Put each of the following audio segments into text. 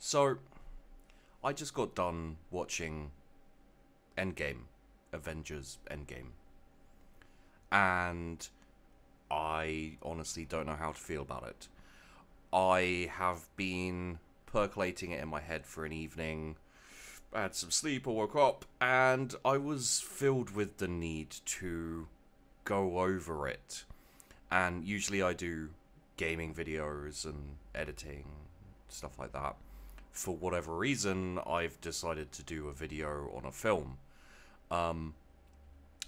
So, I just got done watching Endgame, Avengers Endgame, and I honestly don't know how to feel about it. I have been percolating it in my head for an evening. I had some sleep, I woke up, and I was filled with the need to go over it. And usually I do gaming videos and editing, stuff like that. For whatever reason, I've decided to do a video on a film. Um,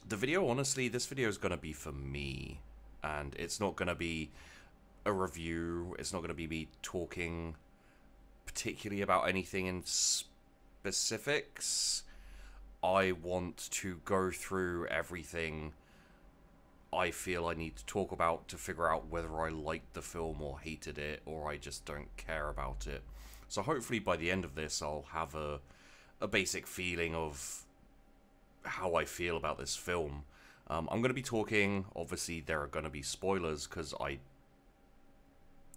the video, honestly, this video is going to be for me. And it's not going to be a review. It's not going to be me talking particularly about anything in specifics. I want to go through everything I feel I need to talk about to figure out whether I liked the film or hated it, or I just don't care about it. So hopefully by the end of this I'll have a basic feeling of how I feel about this film. I'm going to be talking, obviously there are going to be spoilers, because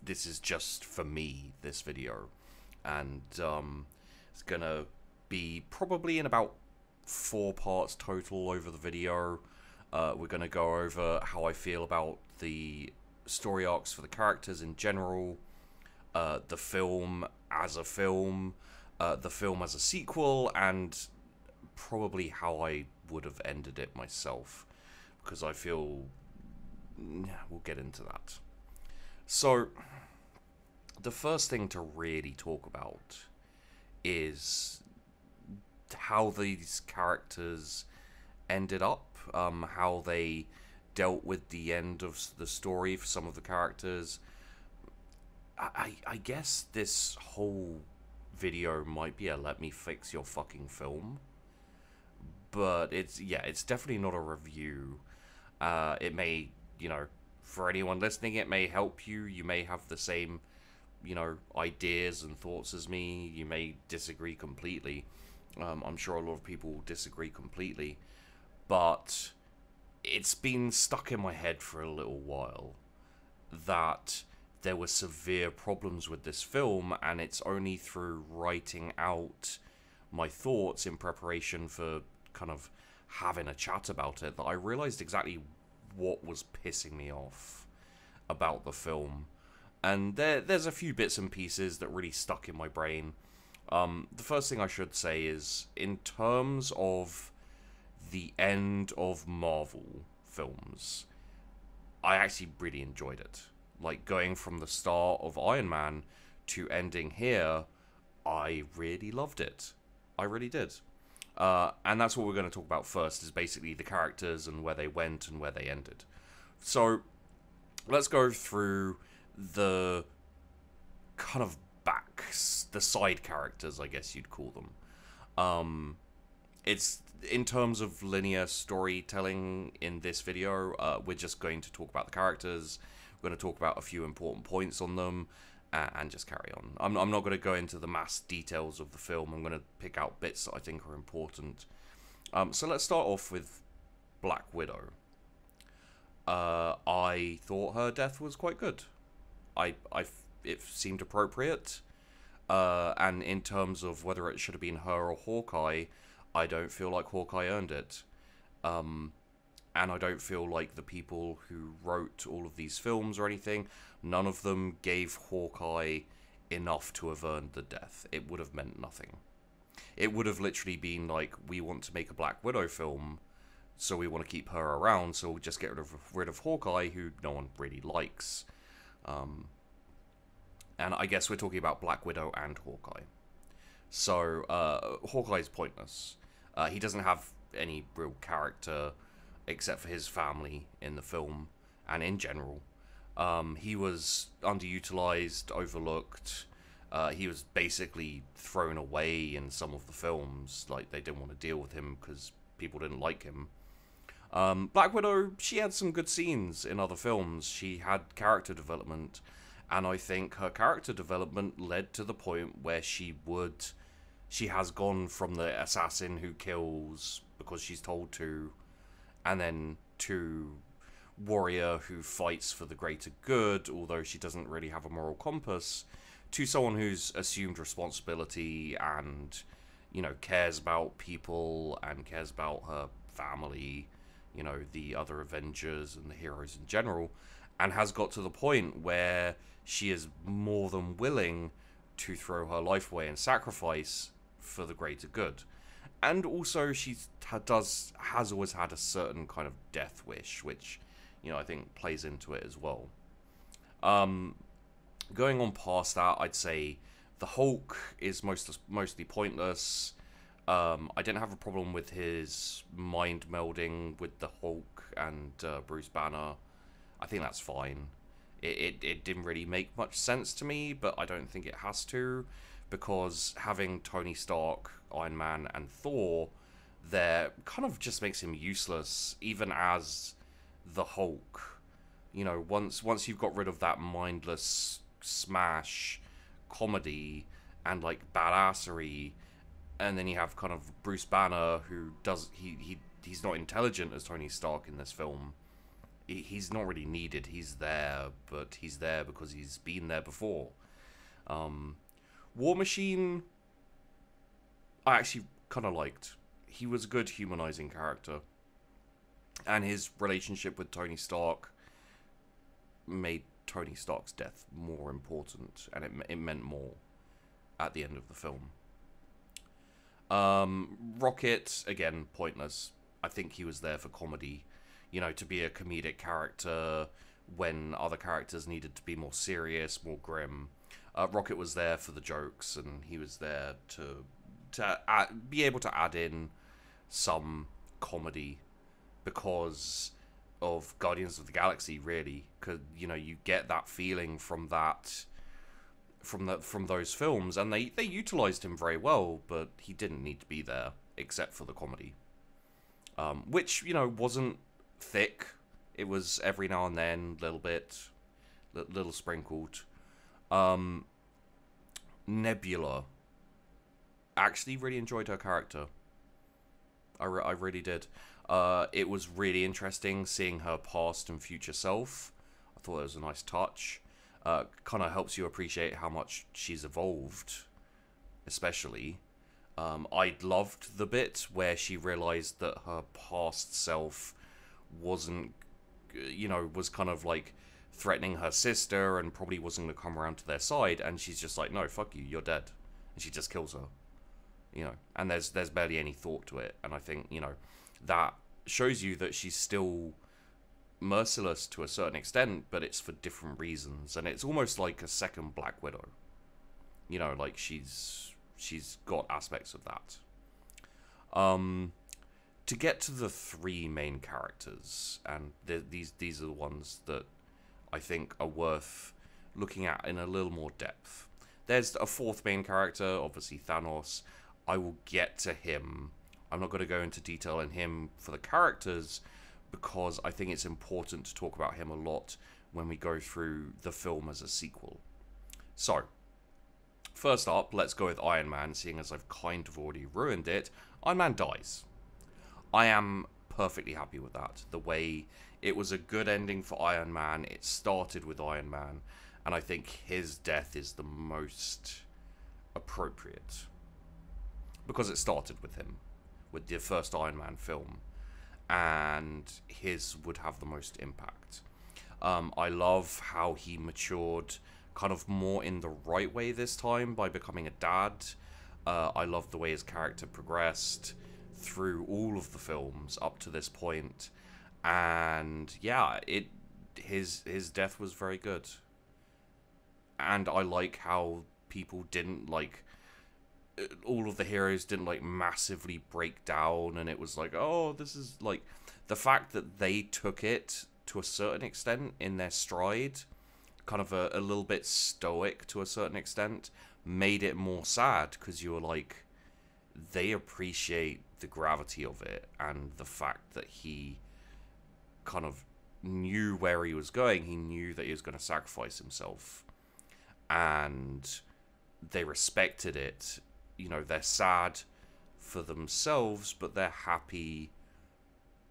this is just for me, this video. And it's going to be probably in about 4 parts total over the video. We're going to go over how I feel about the story arcs for the characters in general, the film as a film, the film as a sequel, and probably how I would have ended it myself, because I feel we'll get into that. So the first thing to really talk about is how these characters ended up, how they dealt with the end of the story for some of the characters. I guess this whole video might be a let me fix your fucking film, but it's definitely not a review. It may, for anyone listening, it may help you. You may have the same, ideas and thoughts as me. You may disagree completely. I'm sure a lot of people disagree completely, but it's been stuck in my head for a little while that there were severe problems with this film, and it's only through writing out my thoughts in preparation for kind of having a chat about it that I realized exactly what was pissing me off about the film. And there's a few bits and pieces that really stuck in my brain. The first thing I should say is, in terms of the end of Marvel films, I actually really enjoyed it. Like, going from the start of Iron Man to ending here, I really loved it. I really did. And that's what we're going to talk about first, is basically the characters and where they went and where they ended. So, let's go through the kind of the side characters, I guess you'd call them. It's, in terms of linear storytelling in this video, we're just going to talk about the characters. We're going to talk about a few important points on them, and just carry on. I'm not going to go into the mass details of the film. I'm going to pick out bits that I think are important. So let's start off with Black Widow. I thought her death was quite good. It seemed appropriate. And in terms of whether it should have been her or Hawkeye, I don't feel like Hawkeye earned it. And I don't feel like the people who wrote all of these films or anything, none of them gave Hawkeye enough to have earned the death. It would have meant nothing. It would have literally been like, we want to make a Black Widow film, so we want to keep her around, so we'll just get rid of Hawkeye, who no one really likes. And I guess we're talking about Black Widow and Hawkeye. So, Hawkeye's pointless. He doesn't have any real character except for his family in the film and in general. He was underutilized, overlooked. He was basically thrown away in some of the films. Like, they didn't want to deal with him because people didn't like him. Black Widow, she had some good scenes in other films. She had character development, and I think her character development led to the point where she has gone from the assassin who kills because she's told to, and then to warrior who fights for the greater good, although she doesn't really have a moral compass, to someone who's assumed responsibility and, you know, cares about people and cares about her family, you know, the other Avengers and the heroes in general, and has got to the point where she is more than willing to throw her life away and sacrifice for the greater good. And also, has always had a certain kind of death wish, which, you know, I think plays into it as well. Going on past that, I'd say the Hulk is mostly pointless. I didn't have a problem with his mind melding with the Hulk and Bruce Banner. I think that's fine. It didn't really make much sense to me, but I don't think it has to, because having Tony Stark, Iron Man, and Thor there kind of just makes him useless, even as the Hulk. You know, once you've got rid of that mindless smash comedy and like badassery, and then you have kind of Bruce Banner, who he's not intelligent as Tony Stark in this film. He's not really needed. He's there, but he's there because he's been there before. War Machine, I actually kind of liked. He was a good humanizing character, and his relationship with Tony Stark made Tony Stark's death more important, and it meant more at the end of the film. Rocket, again, pointless. I think he was there for comedy, you know, to be a comedic character when other characters needed to be more serious, more grim. Rocket was there for the jokes, and he was there to be able to add in some comedy because of Guardians of the Galaxy, really, because, you know, you get that feeling from those films, and they utilized him very well, but he didn't need to be there except for the comedy, which, you know, wasn't thick. It was every now and then, little sprinkled. Nebula, actually really enjoyed her character. I really did. It was really interesting seeing her past and future self. I thought it was a nice touch. Kind of helps you appreciate how much she's evolved, especially. I loved the bit where she realized that her past self wasn't, you know, was kind of like threatening her sister and probably wasn't going to come around to their side, and she's just like, no, fuck you, you're dead. And she just kills her. You know, and there's barely any thought to it, and I think, you know, that shows you that she's still merciless to a certain extent, but it's for different reasons, and it's almost like a second Black Widow. You know, like she's got aspects of that. To get to the three main characters, and these are the ones that I think are worth looking at in a little more depth. There's a fourth main character, obviously Thanos. I will get to him. I'm not going to go into detail in him for the characters, because I think it's important to talk about him a lot when we go through the film as a sequel. So, first up, let's go with Iron Man, seeing as I've kind of already ruined it. Iron Man dies. I am perfectly happy with that. The way it was a good ending for Iron Man, it started with Iron Man, and I think his death is the most appropriate, because it started with him, with the first Iron Man film, and his would have the most impact. I love how he matured kind of more in the right way this time by becoming a dad. I love the way his character progressed through all of the films up to this point, and yeah, his death was very good. And I like how people didn't like, all of the heroes didn't like massively break down, and it was like, oh, this is like, the fact that they took it to a certain extent in their stride, kind of a little bit stoic to a certain extent, made it more sad, because you were like, they appreciate the gravity of it, and the fact that he kind of knew where he was going. He knew that he was going to sacrifice himself, and they respected it. You know, they're sad for themselves, but they're happy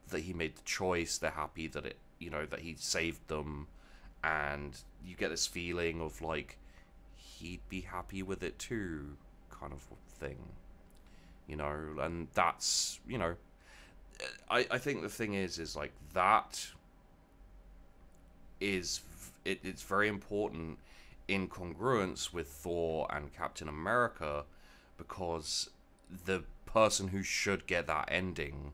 that he made the choice. They're happy that it, you know, that he saved them, and you get this feeling of like, he'd be happy with it too, kind of thing. You know, and that's, you know, I think the thing is like that is, it's very important in congruence with Thor and Captain America, because the person who should get that ending,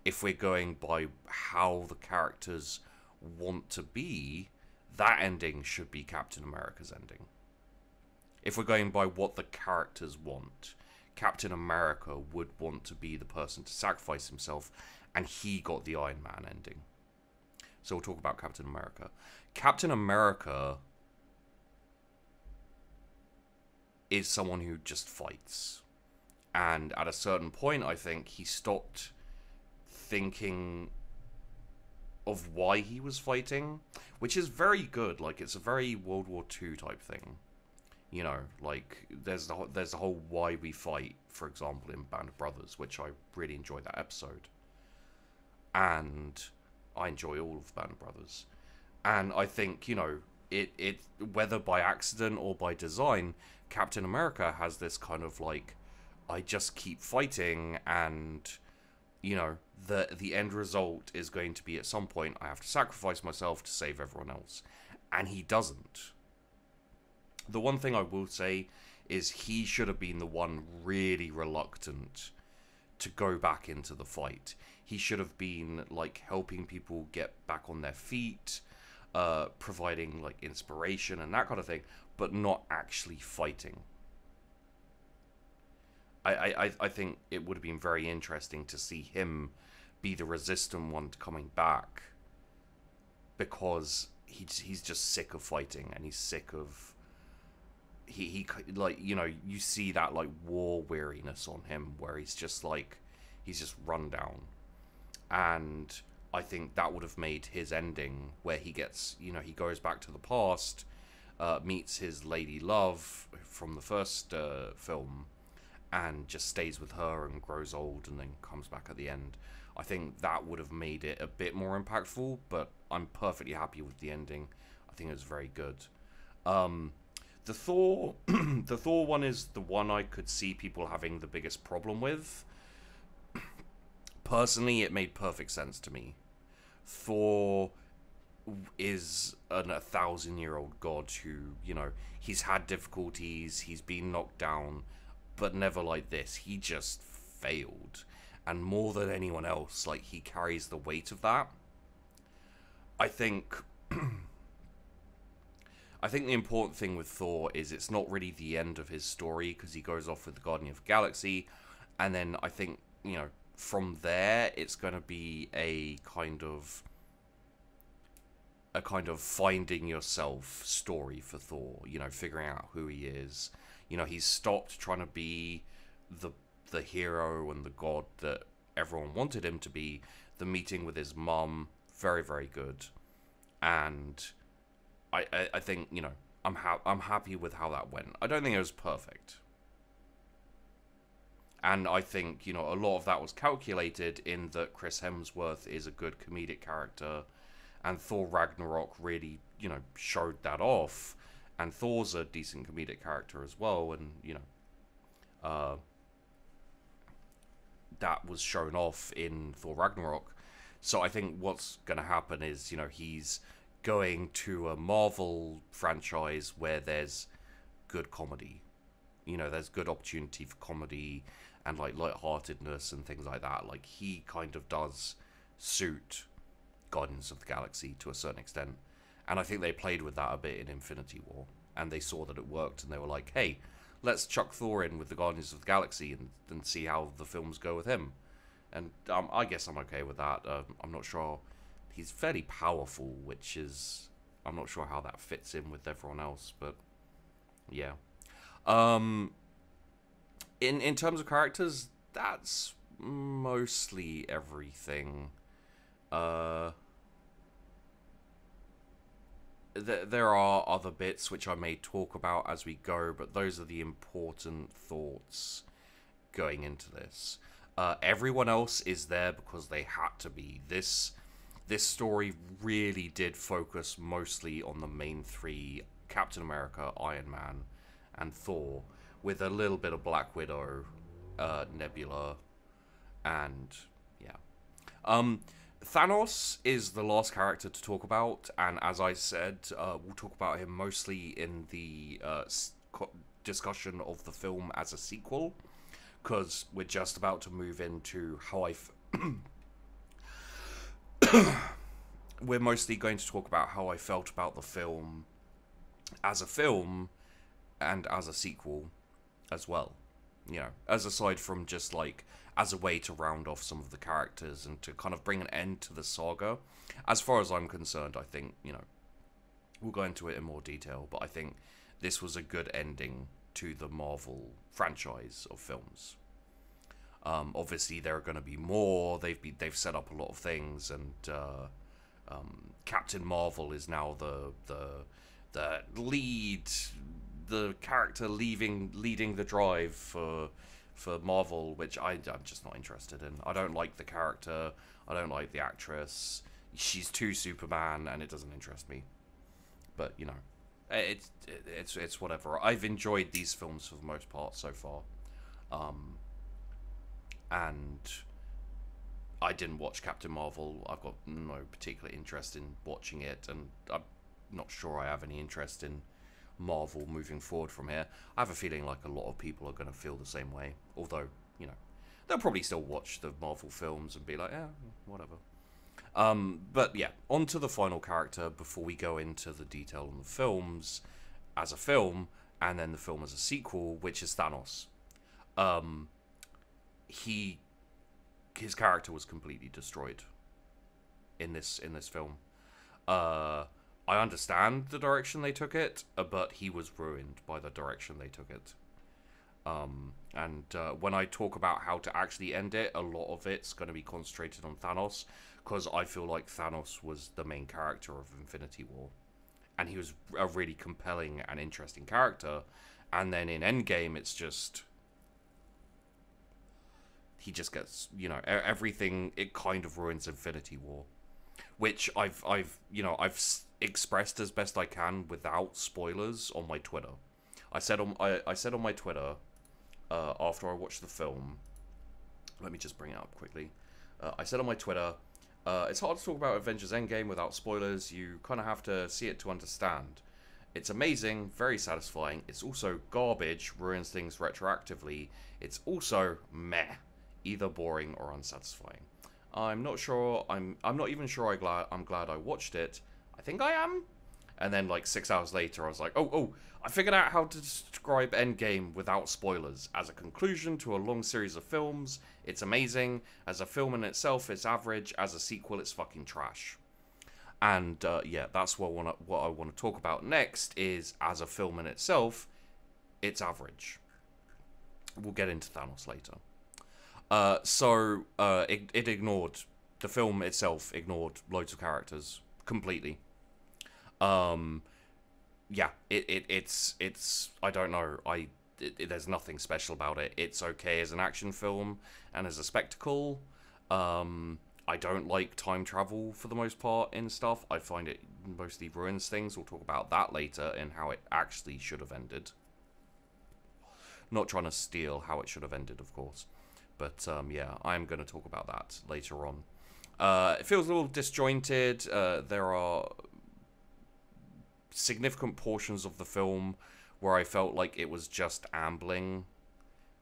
if we're going by how the characters want to be, that ending should be Captain America's ending. If we're going by what the characters want, Captain America would want to be the person to sacrifice himself, and he got the Iron Man ending. So we'll talk about Captain America. Captain America is someone who just fights. And at a certain point, I think he stopped thinking of why he was fighting, which is very good. Like, it's a very World War II type thing. You know, like, there's the whole why we fight, for example, in Band of Brothers, which I really enjoyed that episode. And I enjoy all of Band of Brothers. And I think, you know, it whether by accident or by design, Captain America has this kind of like, I just keep fighting, and, you know, the end result is going to be at some point I have to sacrifice myself to save everyone else. And he doesn't. The one thing I will say is he should have been the one really reluctant to go back into the fight. He should have been like helping people get back on their feet, providing like inspiration and that kind of thing, but not actually fighting. I think it would have been very interesting to see him be the resistant one coming back, because he's just sick of fighting, and he's sick of he like, you know, you see that like war weariness on him, where he's just run down. And I think that would have made his ending, where he gets, you know, he goes back to the past, meets his lady love from the first film, and just stays with her and grows old and then comes back at the end. I think that would have made it a bit more impactful, but I'm perfectly happy with the ending. I think it was very good. The Thor the Thor one is the one I could see people having the biggest problem with. Personally, it made perfect sense to me. Thor is an 1,000-year-old god who, you know, he's had difficulties, he's been knocked down, but never like this. He just failed. And more than anyone else, like, he carries the weight of that. I think the important thing with Thor is it's not really the end of his story, because he goes off with the Guardian of the Galaxy, and then I think, you know, from there it's going to be a kind of finding yourself story for Thor, you know, figuring out who he is. You know, he's stopped trying to be the hero and the god that everyone wanted him to be. The meeting with his mum, very, very good. And I think, you know, I'm happy with how that went. I don't think it was perfect. And I think, you know, a lot of that was calculated in that Chris Hemsworth is a good comedic character, and Thor Ragnarok really, you know, showed that off. And Thor's a decent comedic character as well, and, you know, that was shown off in Thor Ragnarok. So I think what's going to happen is, you know, he's going to a Marvel franchise where there's good comedy. You know, there's good opportunity for comedy and, like, lightheartedness and things like that. Like, he kind of does suit Guardians of the Galaxy to a certain extent. And I think they played with that a bit in Infinity War. And they saw that it worked, and they were like, hey, let's chuck Thor in with the Guardians of the Galaxy and see how the films go with him. And I guess I'm okay with that. I'm not sure. He's fairly powerful, which is... I'm not sure how that fits in with everyone else, but... yeah. In terms of characters, that's mostly everything. There are other bits which I may talk about as we go, but those are the important thoughts going into this. Everyone else is there because they had to be. This story really did focus mostly on the main three: Captain America, Iron Man, and Thor, with a little bit of Black Widow, Nebula, and yeah. Thanos is the last character to talk about, and as I said, we'll talk about him mostly in the discussion of the film as a sequel, because we're just about to move into how we're mostly going to talk about how I felt about the film as a film and as a sequel as well. You know, as aside from just like as a way to round off some of the characters and to kind of bring an end to the saga. As far as I'm concerned, I think, you know, we'll go into it in more detail, but I think this was a good ending to the Marvel franchise of films. Obviously, there are going to be more. They've set up a lot of things, and Captain Marvel is now the lead, the character leading the drive for Marvel, which I'm just not interested in. I don't like the character. I don't like the actress. She's too Superman, and it doesn't interest me. But you know, it's whatever. I've enjoyed these films for the most part so far, and I didn't watch Captain Marvel. I've got no particular interest in watching it, and I'm not sure I have any interest in Marvel moving forward from here. I have a feeling like a lot of people are going to feel the same way, although, you know, they'll probably still watch the Marvel films and be like, yeah, whatever. But yeah, on to the final character before we go into the detail on the films as a film and then the film as a sequel, which is Thanos. His character was completely destroyed in this film. I understand the direction they took it, but he was ruined by the direction they took it. And when I talk about how to actually end it, a lot of it's going to be concentrated on Thanos, because I feel like Thanos was the main character of Infinity War. And he was a really compelling and interesting character. And then in Endgame, it's just... he just gets, you know, everything, it kind of ruins Infinity War. Which I've expressed as best I can without spoilers on my Twitter. I said on my Twitter after I watched the film. Let me just bring it up quickly. I said on my Twitter, it's hard to talk about Avengers Endgame without spoilers. You kind of have to see it to understand. It's amazing, very satisfying. It's also garbage, ruins things retroactively. It's also meh, either boring or unsatisfying. I'm not sure. I'm not even sure. I'm glad I watched it. I think I am. And then like 6 hours later, I was like, oh, I figured out how to describe Endgame without spoilers. As a conclusion to a long series of films, it's amazing. As a film in itself, it's average. As a sequel, it's fucking trash. And yeah, that's what I want to talk about next. Is as a film in itself, it's average. We'll get into Thanos later. It ignored, the film itself ignored loads of characters completely. Yeah, it's I don't know, there's nothing special about it. It's okay as an action film and as a spectacle. I don't like time travel for the most part in stuff. I find it mostly ruins things. We'll talk about that later and how it actually should have ended. Not trying to steal how it should have ended, of course. But yeah, I'm going to talk about that later on. It feels a little disjointed. There are significant portions of the film where I felt like it was just ambling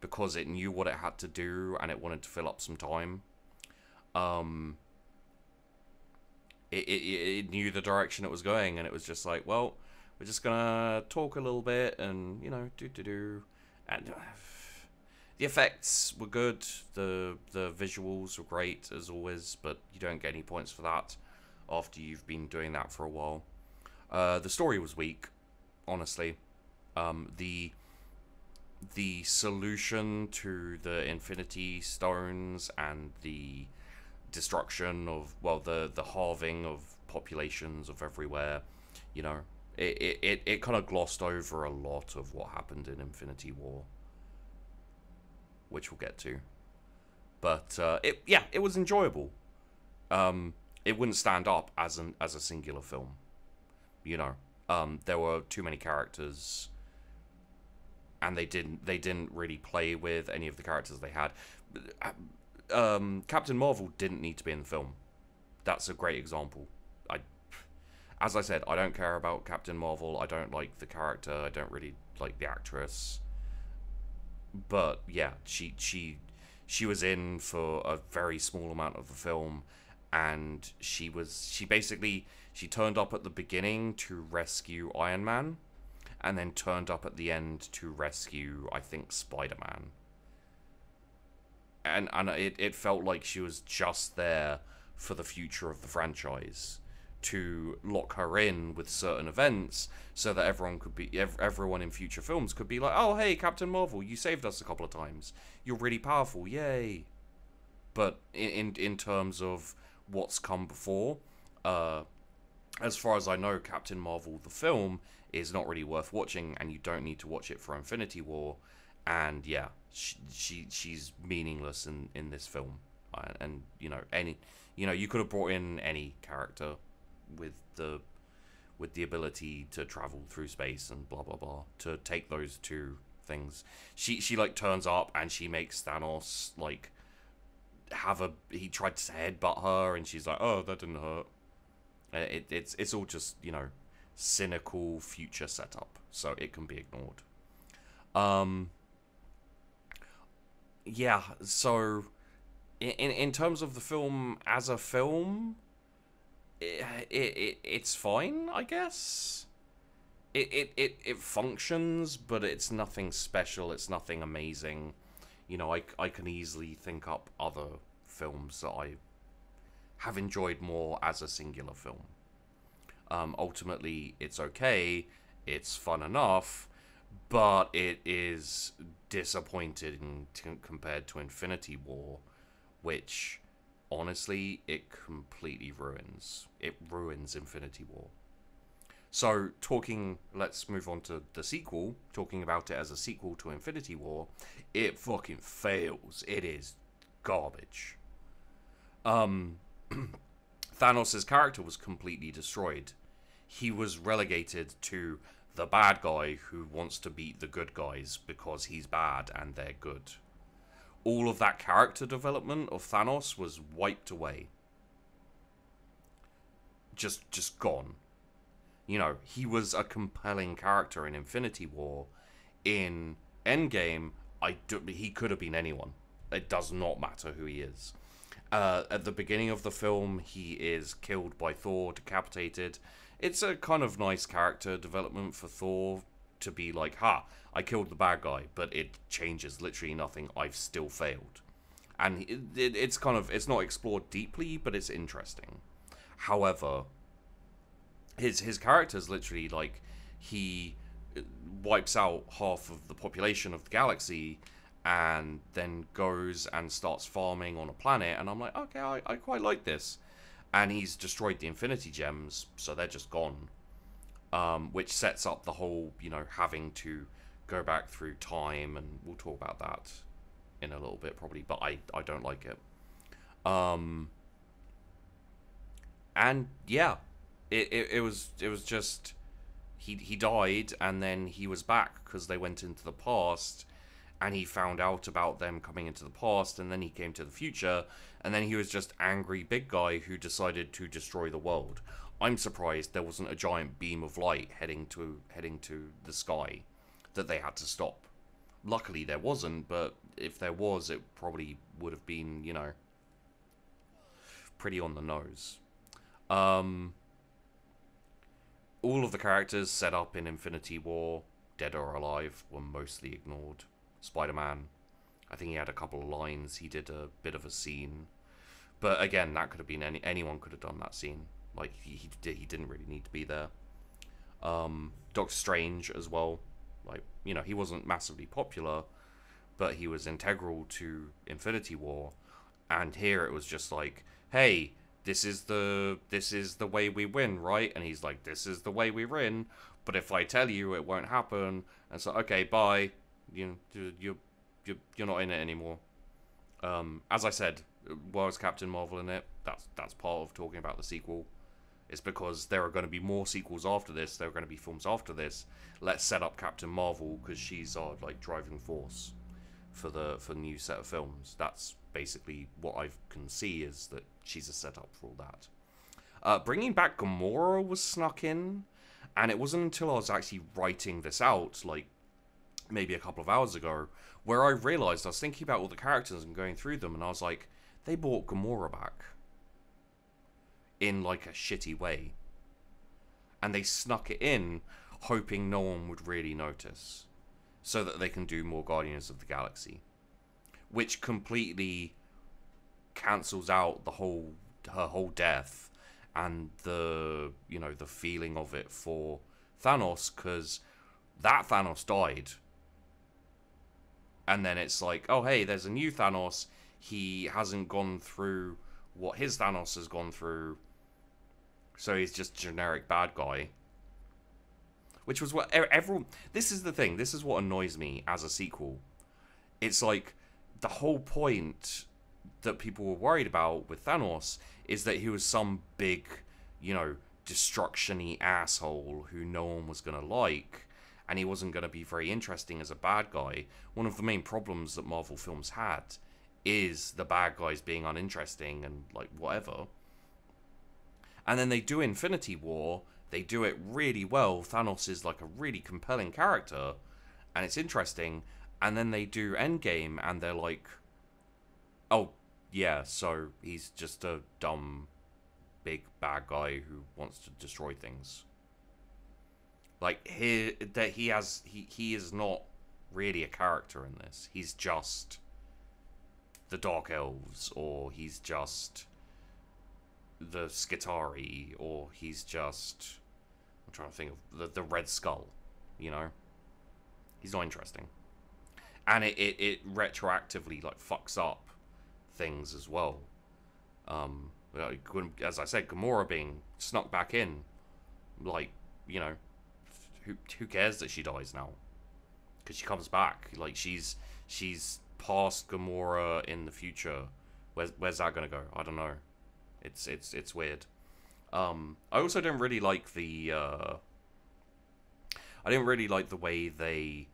because it knew what it had to do and it wanted to fill up some time. It knew the direction it was going, and it was just like, well, we're just gonna talk a little bit and, you know, and the effects were good, the visuals were great as always, but you don't get any points for that after you've been doing that for a while. The story was weak, honestly. The solution to the Infinity Stones and the destruction of, well, the halving of populations of everywhere, you know, it kind of glossed over a lot of what happened in Infinity War, which we'll get to. But it was enjoyable. It wouldn't stand up as a singular film, you know. There were too many characters and they didn't really play with any of the characters they had. Captain Marvel didn't need to be in the film. That's a great example. As I said, I don't care about Captain Marvel. I don't like the character. I don't really like the actress. But yeah, she was in for a very small amount of the film, and she turned up at the beginning to rescue Iron Man, and then turned up at the end to rescue, I think, Spider-Man. And it felt like she was just there for the future of the franchise, to lock her in with certain events so that everyone in future films could be like, oh hey, Captain Marvel, you saved us a couple of times, you're really powerful, yay. But in terms of what's come before, as far as I know, Captain Marvel the film is not really worth watching, and you don't need to watch it for Infinity War. And yeah, she's meaningless in this film. And you know, you could have brought in any character with the ability to travel through space and blah blah blah to take those two things. She like turns up and she makes Thanos like he tried to headbutt her, and she's like, oh, that didn't hurt. It's all just, you know, cynical future setup, so it can be ignored. Yeah, so in terms of the film as a film, it's fine, I guess. It functions, but it's nothing special. It's nothing amazing. You know, I can easily think up other films that I have enjoyed more as a singular film. Ultimately, it's okay. It's fun enough, but it is disappointing compared to Infinity War, which, honestly, it completely ruins. It ruins Infinity War. So, let's move on to the sequel. Talking about it as a sequel to Infinity War, it fucking fails. It is garbage. Thanos' character was completely destroyed. He was relegated to the bad guy who wants to beat the good guys because he's bad and they're good. All of that character development of Thanos was wiped away. Just gone. You know, he was a compelling character in Infinity War. In Endgame, he could have been anyone. It does not matter who he is. At the beginning of the film, he is killed by Thor, decapitated. It's a kind of nice character development for Thor to be like, I killed the bad guy, but it changes literally nothing. I've still failed. And it's not explored deeply, but it's interesting. However, his character's literally like, he wipes out half of the population of the galaxy and then goes and starts farming on a planet, and I'm like, okay, I quite like this. And he's destroyed the Infinity Gems, so they're just gone. Which sets up the whole, you know, having to go back through time, and we'll talk about that in a little bit probably, but I don't like it. And yeah, it was just, he died, and then he was back because they went into the past, and he found out about them coming into the past, and then he came to the future, and then he was just angry big guy who decided to destroy the world. I'm surprised there wasn't a giant beam of light heading to the sky that they had to stop. Luckily there wasn't, but if there was, it probably would have been, you know, pretty on the nose. All of the characters set up in Infinity War, dead or alive, were mostly ignored. Spider-Man, I think he had a couple of lines, he did a bit of a scene, but again, that could have been anyone could have done that scene. Like, he didn't really need to be there. Doctor Strange as well, like, you know, he wasn't massively popular, but he was integral to Infinity War. And here it was just like, hey, this is the way we win, right? And he's like, this is the way we win, but if I tell you, it won't happen. And so, okay, bye. You're not in it anymore. As I said, was Captain Marvel in it? That's part of talking about the sequel. It's because there are going to be more sequels after this. There are going to be films after this. Let's set up Captain Marvel because she's our like driving force for the new set of films. That's basically what I can see, is that she's a setup for all that. Bringing back Gamora was snuck in, and it wasn't until I was actually writing this out, like maybe a couple of hours ago, where I realized I was thinking about all the characters and going through them, and I was like, they brought Gamora back in like a shitty way, and they snuck it in hoping no one would really notice so that they can do more Guardians of the Galaxy, which completely cancels out her whole death and the feeling of it for Thanos, because that Thanos died, and then it's like, oh hey, there's a new Thanos. He hasn't gone through what his Thanos has gone through, so he's just a generic bad guy. Which was what everyone... This is the thing. This is what annoys me as a sequel. It's like, the whole point that people were worried about with Thanos is that he was some big, destruction-y asshole who no one was going to like, and he wasn't going to be very interesting as a bad guy. One of the main problems that Marvel films had is the bad guys being uninteresting and, like, whatever. And then they do Infinity War, they do it really well. Thanos is like a really compelling character, and it's interesting. And then they do Endgame, and they're like, oh, yeah, so he's just a dumb, big, bad guy who wants to destroy things. Like, he is not really a character in this. He's just the Dark Elves, or he's just the Skitarii, or he's just... I'm trying to think of the Red Skull, He's not interesting. And it retroactively, like, fucks up things as well. As I said, Gamora being snuck back in, like, who cares that she dies now? Because she comes back. Like, she's past Gamora in the future. Where's that gonna go? I don't know. It's weird. I also don't really like the I didn't really like the way they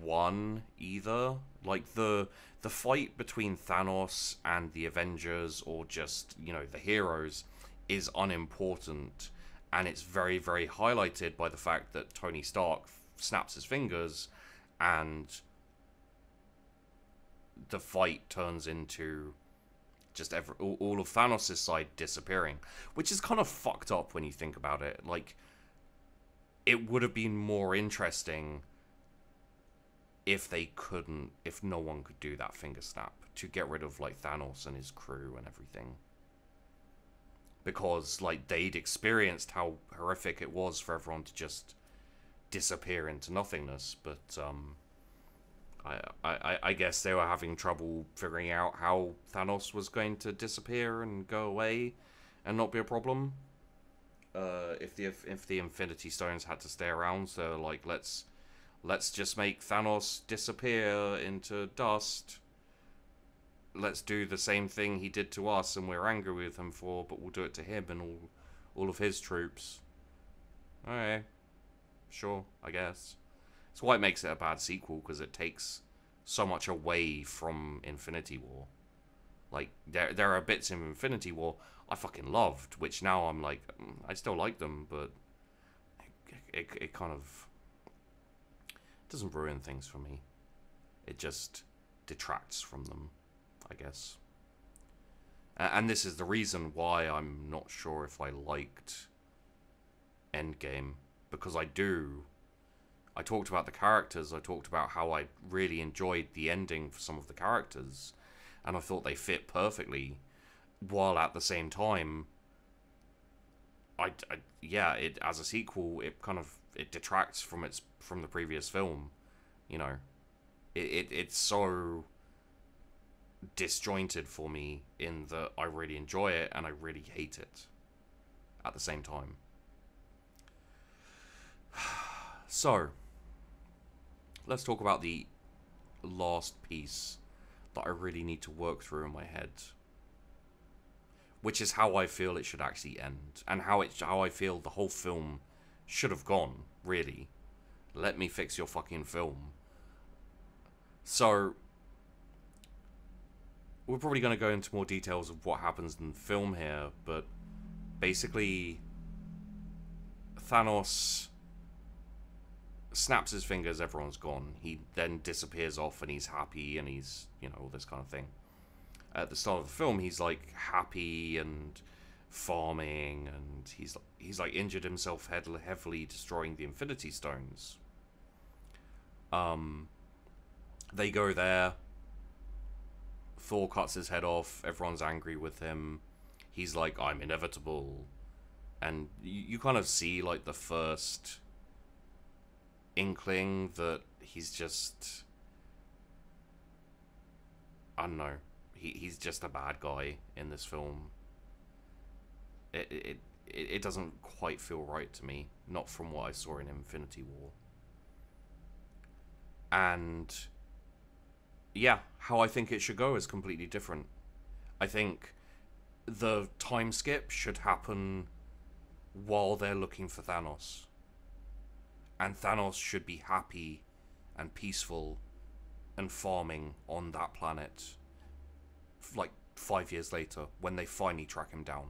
won either. Like the fight between Thanos and the Avengers, or just, the heroes, is unimportant, and it's very, very highlighted by the fact that Tony Stark snaps his fingers and the fight turns into just all of Thanos' side disappearing, which is kind of fucked up when you think about it. Like, it would have been more interesting if no one could do that finger snap to get rid of, like, Thanos and his crew and everything. Because, like, they'd experienced how horrific it was for everyone to just disappear into nothingness, but, I guess they were having trouble figuring out how Thanos was going to disappear and go away and not be a problem. If the Infinity Stones had to stay around, so like, let's just make Thanos disappear into dust. Let's do the same thing he did to us and we're angry with him for, but we'll do it to him and all of his troops. Okay, sure, I guess. That's why it makes it a bad sequel, because it takes so much away from Infinity War. Like, there are bits in Infinity War I fucking loved, which now I'm like, I still like them, but it kind of doesn't ruin things for me. It just detracts from them, I guess. And this is the reason why I'm not sure if I liked Endgame, because I talked about the characters, I talked about how I really enjoyed the ending for some of the characters, and I thought they fit perfectly, while at the same time, it as a sequel, it detracts from the previous film, it's so disjointed for me in that I really enjoy it and I really hate it at the same time. So, let's talk about the last piece that I really need to work through in my head, which is how I feel it should actually end, and how I feel the whole film should have gone, really. Let me fix your fucking film. So, we're probably going to go into more details of what happens in the film here, but basically, Thanos snaps his fingers, everyone's gone. He then disappears off and he's happy and he's, you know, all this kind of thing. At the start of the film, he's like happy and farming, and he's like injured himself heavily destroying the Infinity Stones. They go there. Thor cuts his head off. Everyone's angry with him. He's like, I'm inevitable. And you kind of see like the first inkling that he's just, I don't know, he's just a bad guy in this film. It doesn't quite feel right to me, not from what I saw in Infinity War. And yeah, how I think it should go is completely different. I think the time skip should happen while they're looking for Thanos. And Thanos should be happy and peaceful and farming on that planet like 5 years later when they finally track him down.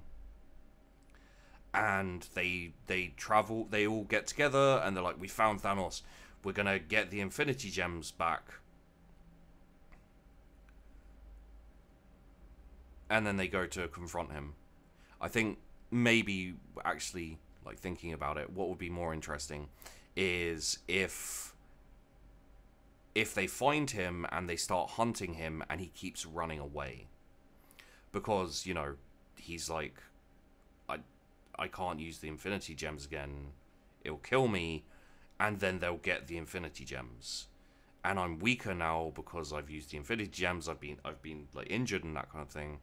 And they travel, they all get together and they're like, we found Thanos. We're gonna get the Infinity Gems back. And then they go to confront him. I think maybe, actually, like thinking about it, what would be more interesting is if they find him and they start hunting him and he keeps running away. Because, you know, he's like, I can't use the Infinity Gems again. It'll kill me. And then they'll get the Infinity Gems. And I'm weaker now because I've used the Infinity Gems. I've been like injured and that kind of thing.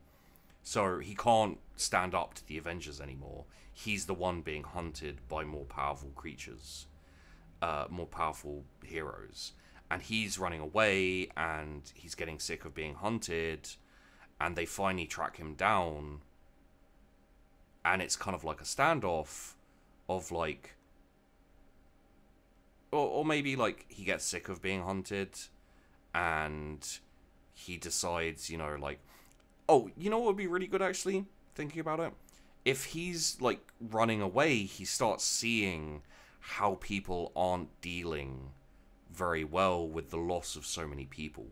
So he can't stand up to the Avengers anymore. He's the one being hunted by more powerful creatures, more powerful heroes. And he's running away and he's getting sick of being hunted. And they finally track him down. And it's kind of like a standoff of like, or maybe like he gets sick of being hunted and he decides, you know, like, oh, you know what would be really good actually, thinking about it? If he's like running away, he starts seeing how people aren't dealing very well with the loss of so many people.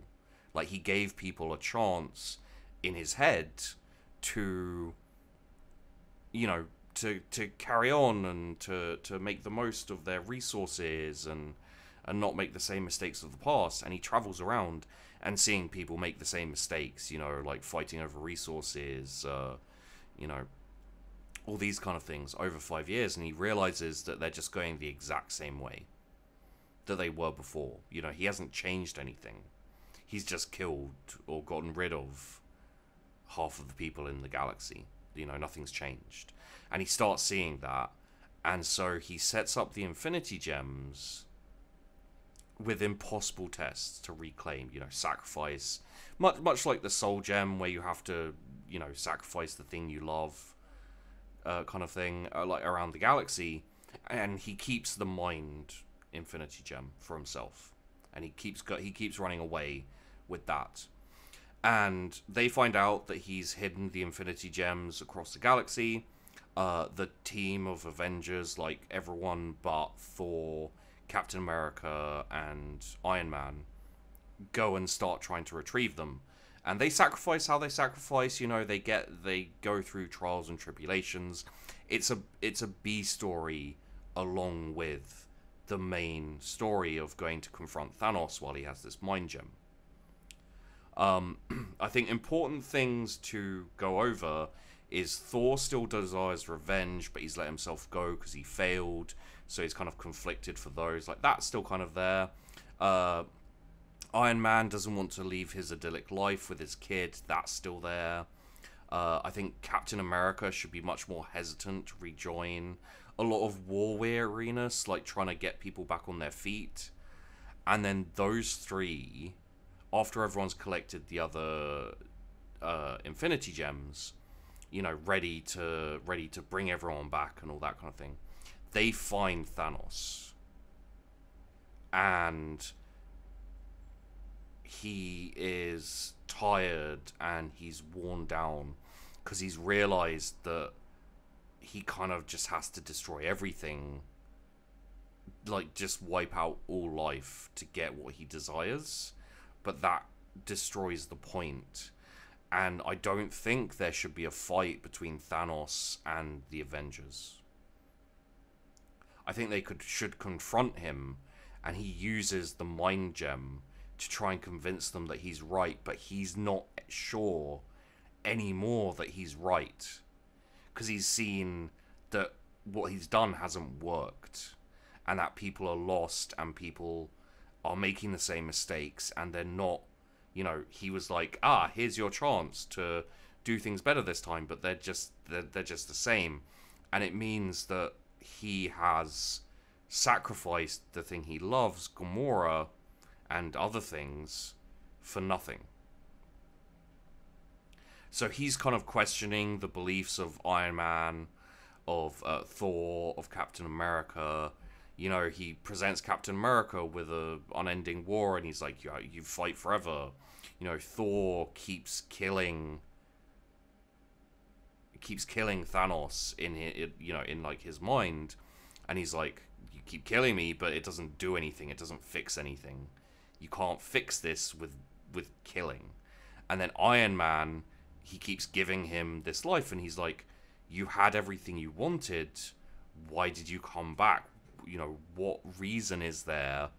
Like, he gave people a chance in his head to, you know, to carry on and to make the most of their resources and not make the same mistakes of the past. And he travels around and seeing people make the same mistakes, you know, like fighting over resources, you know, all these kind of things over 5 years. And he realizes that they're just going the exact same way that they were before. You know, he hasn't changed anything. He's just killed or gotten rid of half of the people in the galaxy. You know, nothing's changed. And he starts seeing that. And so he sets up the Infinity Gems with impossible tests to reclaim, you know, sacrifice. Much like the Soul Gem, where you have to, you know, sacrifice the thing you love, kind of thing, like around the galaxy. And he keeps the Mind Infinity Gem for himself. And he keeps running away with that. And they find out that he's hidden the Infinity Gems across the galaxy. The team of Avengers, like everyone but Thor, Captain America, and Iron Man, go and start trying to retrieve them. And they sacrifice how they sacrifice. You know, they go through trials and tribulations. It's a B story along with the main story of going to confront Thanos while he has this Mind Gem. I think important things to go over is Thor still desires revenge, but he's let himself go because he failed, so he's kind of conflicted for those. Like, that's still kind of there. Iron Man doesn't want to leave his idyllic life with his kid. That's still there. I think Captain America should be much more hesitant to rejoin. A lot of war weariness, like trying to get people back on their feet. And then those three, after everyone's collected the other Infinity Gems, you know, ready to bring everyone back and all that kind of thing. They find Thanos, and he is tired and he's worn down because he's realized that he kind of just has to destroy everything, like just wipe out all life to get what he desires, but that destroys the point. And I don't think there should be a fight between Thanos and the Avengers. I think they should confront him, and he uses the mind gem to try and convince them that he's right, but he's not sure anymore that he's right, because he's seen that what he's done hasn't worked, and that people are lost and people are making the same mistakes, and they're not, you know, he was like, here's your chance to do things better this time, but they're just the same. And it means that he has sacrificed the thing he loves, Gamora, and other things, for nothing. So he's kind of questioning the beliefs of Iron Man, of Thor, of Captain America. You know, he presents Captain America with a unending war, and he's like, you fight forever. You know, Thor keeps killing Thanos in like his mind, and he's like, you keep killing me, but it doesn't do anything. It doesn't fix anything. You can't fix this with killing. And then Iron Man, he keeps giving him this life, and he's like, you had everything you wanted. Why did you come back? You know, what reason is there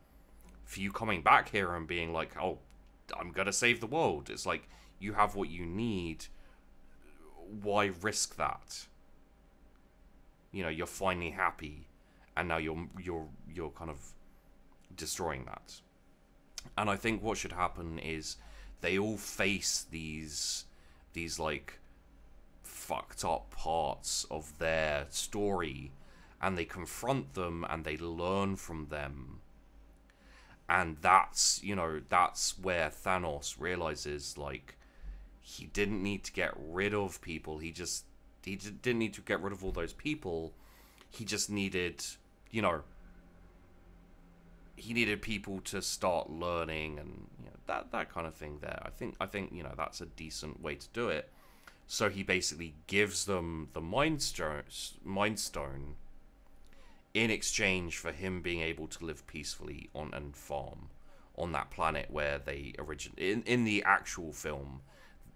for you coming back here and being like, oh, I'm gonna save the world? It's like, you have what you need. Why risk that? You know, you're finally happy, and now you're kind of destroying that. And I think what should happen is they all face these like fucked up parts of their story, and they confront them and they learn from them. And that's, you know, that's where Thanos realizes, like, he didn't need to get rid of people. He didn't need to get rid of all those people. He just needed, you know, he needed people to start learning, and you know, that kind of thing there. I think you know, that's a decent way to do it. So he basically gives them the Mind Stone in exchange for him being able to live peacefully on and farm on that planet where they in the actual film,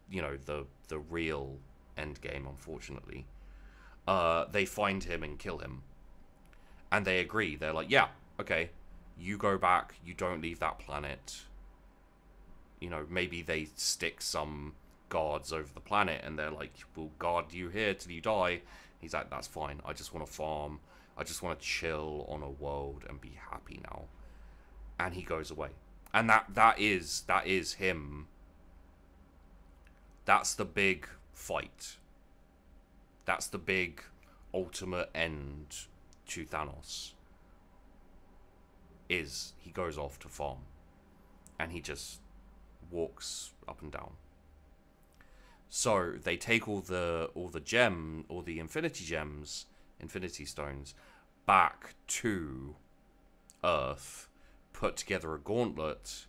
you know, the real Endgame, unfortunately, they find him and kill him, and they agree. They're like, yeah, okay, you go back, you don't leave that planet. You know, maybe they stick some guards over the planet, and they're like, we'll guard you here till you die. He's like, that's fine, I just want to farm, I just want to chill on a world and be happy now. And he goes away, and that is him. That's the big fight. That's the big ultimate end to Thanos. Is he goes off to farm, and he just walks up and down. So they take all the Infinity Stones, back to Earth, put together a gauntlet,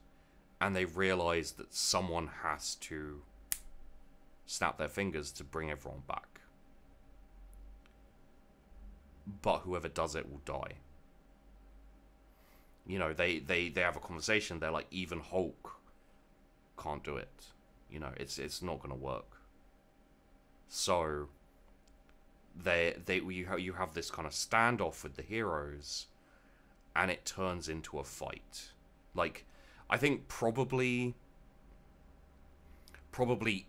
and they realize that someone has to snap their fingers to bring everyone back. But whoever does it will die. You know, they have a conversation. They're like, even Hulk can't do it. You know, it's not gonna work. So you have this kind of standoff with the heroes, and it turns into a fight. Like, I think probably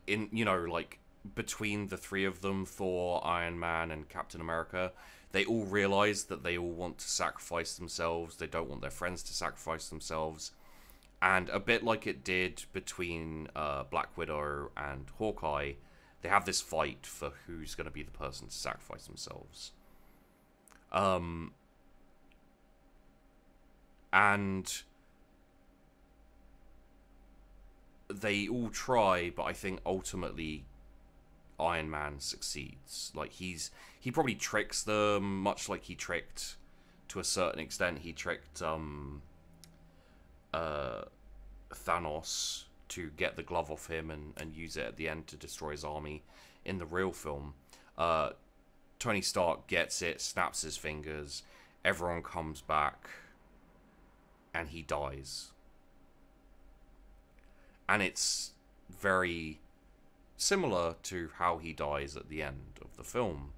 in, you know, like, between the three of them, Thor, Iron Man, and Captain America, they all realize that they all want to sacrifice themselves. They don't want their friends to sacrifice themselves. And a bit like it did between Black Widow and Hawkeye, they have this fight for who's going to be the person to sacrifice themselves. And they all try, but I think ultimately Iron Man succeeds. Like, he probably tricks them, much like he tricked, to a certain extent, he tricked Thanos to get the glove off him and use it at the end to destroy his army in the real film. Tony Stark gets it, snaps his fingers, everyone comes back, and he dies. And it's very similar to how he dies at the end of the film.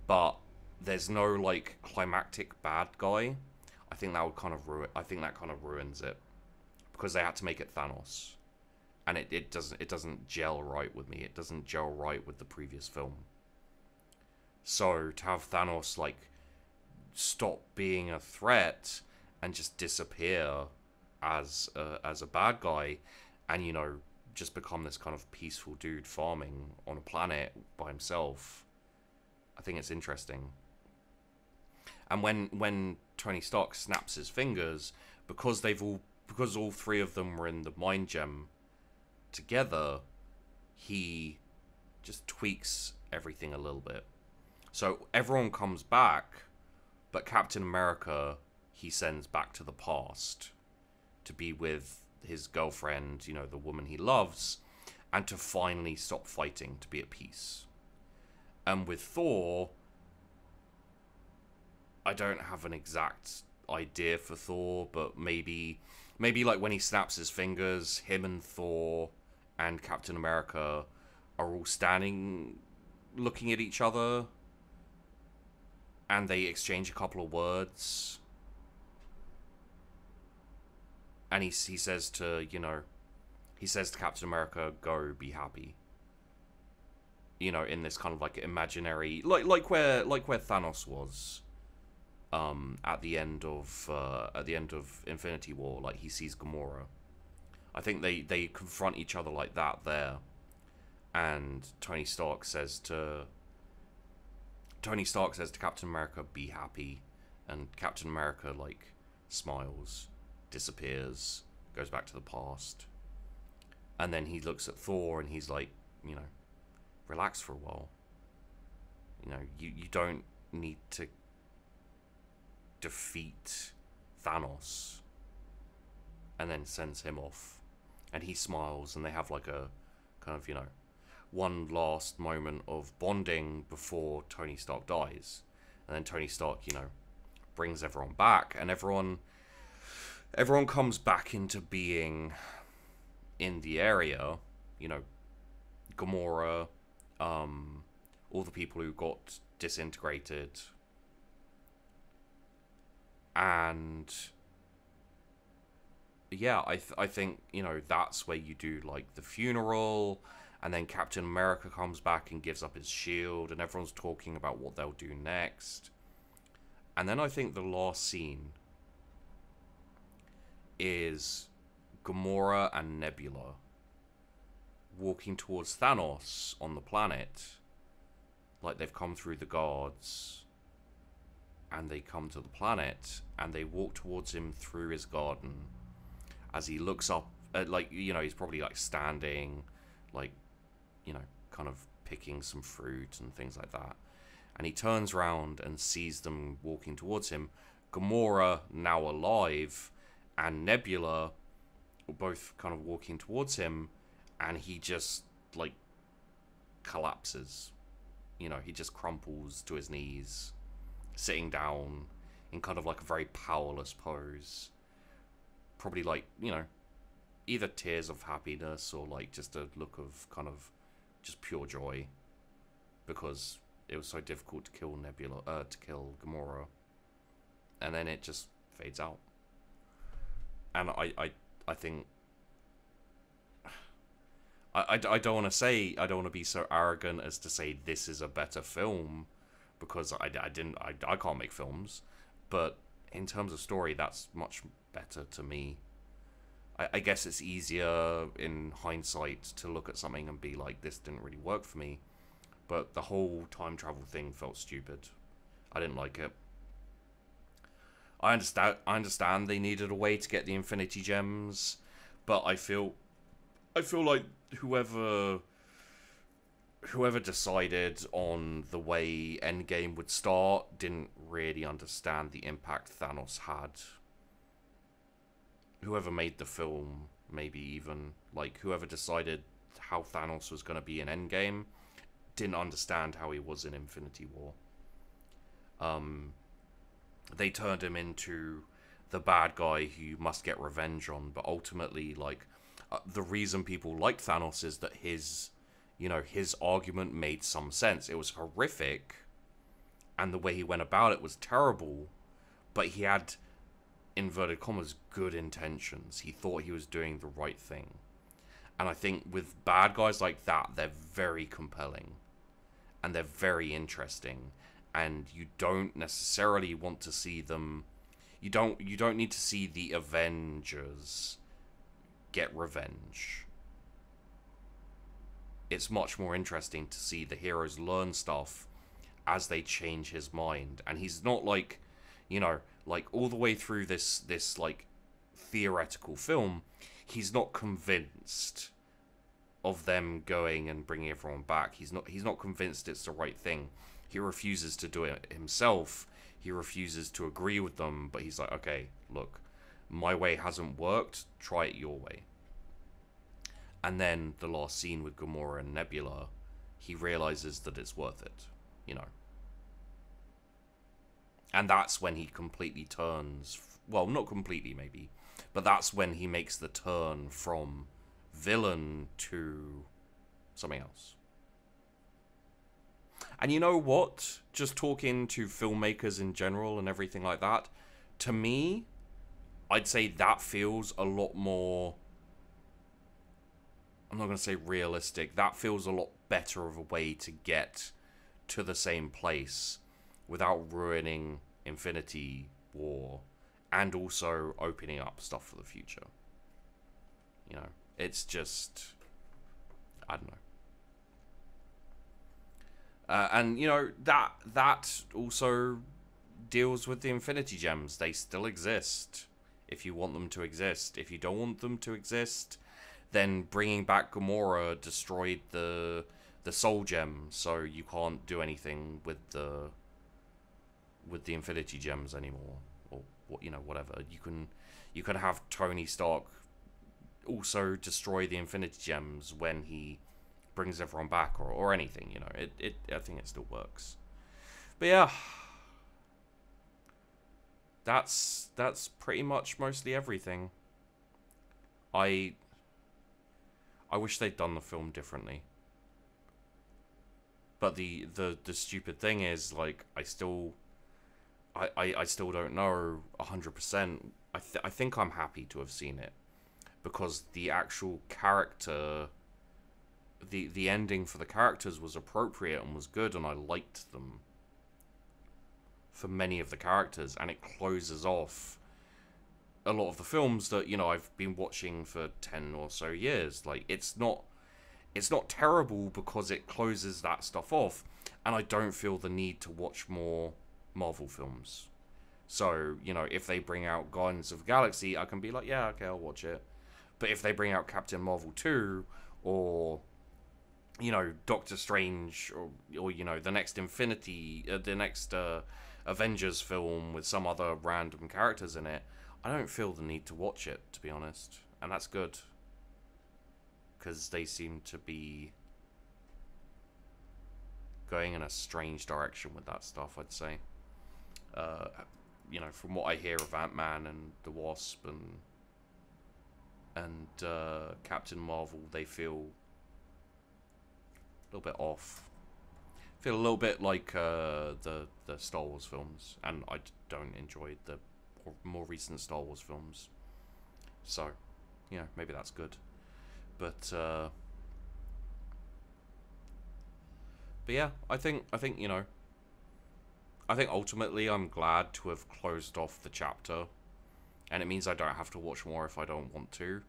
But there's no, like, climactic bad guy. I think that would kind of ruins it. Because they had to make it Thanos. And it doesn't gel right with me. It doesn't gel right with the previous film. So to have Thanos, like, stop being a threat and just disappear as a bad guy, and, you know, just become this kind of peaceful dude farming on a planet by himself, I think it's interesting. And when Tony Stark snaps his fingers, because all three of them were in the mind gem together, he just tweaks everything a little bit. So everyone comes back, but Captain America he sends back to the past to be with his girlfriend, you know, the woman he loves, and to finally stop fighting, to be at peace. And with Thor, I don't have an exact idea for Thor, but maybe like when he snaps his fingers, him and Thor and Captain America are all standing looking at each other, and they exchange a couple of words, and he says to, you know, he says to Captain America, "Go, be happy." You know, in this kind of like imaginary, like where Thanos was, at the end of Infinity War. Like, he sees Gamora. I think they confront each other like that there, and Tony Stark says to Captain America, "Be happy," and Captain America, like, smiles, disappears, goes back to the past, and then he looks at Thor and he's like, you know, relax for a while. You know, you don't need to defeat Thanos. And then sends him off, and he smiles, and they have like a kind of, you know, one last moment of bonding before Tony Stark dies. And then Tony Stark, you know, brings everyone back, and everyone comes back into being in the area. You know, Gamora, all the people who got disintegrated, and yeah, I think, you know, that's where you do, like, the funeral, and then Captain America comes back and gives up his shield, and everyone's talking about what they'll do next. And then I think the last scene is Gamora and Nebula walking towards Thanos on the planet, like they've come through the guards, and they come to the planet, and they walk towards him through his garden. As he looks up, like, you know, he's probably, like, standing, like, you know, kind of picking some fruit and things like that. And he turns around and sees them walking towards him. Gamora, now alive, and Nebula are both kind of walking towards him, and he just, like, collapses. You know, he just crumples to his knees, sitting down in kind of like a very powerless pose. Probably, like, you know, either tears of happiness or, like, just a look of kind of just pure joy, because it was so difficult to kill Gamora, and then it just fades out. And I think I don't want to be so arrogant as to say this is a better film, because I can't make films, but in terms of story, that's much better to me. I guess it's easier in hindsight to look at something and be like, this didn't really work for me, but the whole time travel thing felt stupid. I didn't like it. I understand they needed a way to get the Infinity Gems, but I feel like whoever whoever decided on the way Endgame would start didn't really understand the impact Thanos had. Whoever made the film, maybe even, like, whoever decided how Thanos was going to be in Endgame didn't understand how he was in Infinity War. They turned him into the bad guy who must get revenge on, but ultimately, like, the reason people liked Thanos is that his argument made some sense. It was horrific, and the way he went about it was terrible, but he had, inverted commas, good intentions. He thought he was doing the right thing. And I think with bad guys like that, they're very compelling, and they're very interesting, and you don't necessarily want to see them. You don't need to see the Avengers get revenge. It's much more interesting to see the heroes learn stuff as they change his mind. And he's not like, like all the way through this like theoretical film, he's not convinced of them going and bringing everyone back. He's not convinced it's the right thing. He refuses to do it himself. He refuses to agree with them, but he's like, okay, look, my way hasn't worked, try it your way. And then the last scene with Gamora and Nebula, he realizes that it's worth it, And that's when he completely turns, well, not completely maybe, but that's when he makes the turn from villain to something else. And you know what? Just talking to filmmakers in general and everything like that, to me, I'd say that feels a lot more, I'm not going to say realistic, that feels a lot better of a way to get to the same place without ruining Infinity War and also opening up stuff for the future. It's just, I don't know. And that also deals with the Infinity Gems. They still exist if you want them to exist. If you don't want them to exist, then bringing back Gamora destroyed the Soul Gem, so you can't do anything with the Infinity Gems anymore, or whatever. You can have Tony Stark also destroy the Infinity Gems when he brings everyone back, or anything. I think it still works. But yeah, that's pretty much mostly everything. I wish they'd done the film differently. But the stupid thing is, like, I still don't know 100%. I think I'm happy to have seen it, because the actual character, the ending for the characters was appropriate and was good, and I liked them for many of the characters, and it closes off a lot of the films that I've been watching for 10 or so years. Like, it's not terrible because it closes that stuff off, and I don't feel the need to watch more Marvel films. So, if they bring out Guardians of the Galaxy, I can be like, yeah, okay, I'll watch it. But if they bring out Captain Marvel 2, or Doctor Strange, or the next Avengers film with some other random characters in it, I don't feel the need to watch it, to be honest. And that's good, because they seem to be going in a strange direction with that stuff, I'd say. From what I hear of Ant-Man and the Wasp and Captain Marvel, they feel a little bit off. Feel a little bit like the Star Wars films, and I don't enjoy the more recent Star Wars films. So, maybe that's good. But yeah, I think ultimately I'm glad to have closed off the chapter, and it means I don't have to watch more if I don't want to,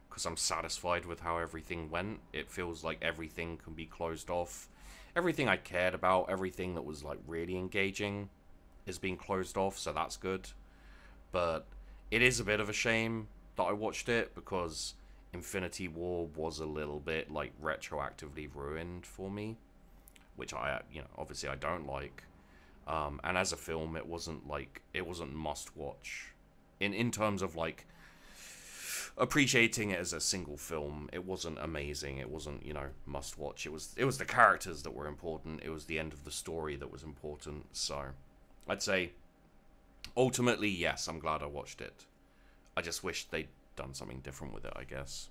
because I'm satisfied with how everything went. It feels like everything can be closed off. Everything I cared about, everything that was like really engaging, is being closed off, so that's good. But it is a bit of a shame that I watched it, because Infinity War was a little bit like retroactively ruined for me, which I, obviously I don't like. And as a film, it wasn't must watch. In terms of like appreciating it as a single film, it wasn't amazing. It wasn't, must watch. It was the characters that were important. It was the end of the story that was important. So I'd say ultimately, yes, I'm glad I watched it. I just wish they'd done something different with it, I guess.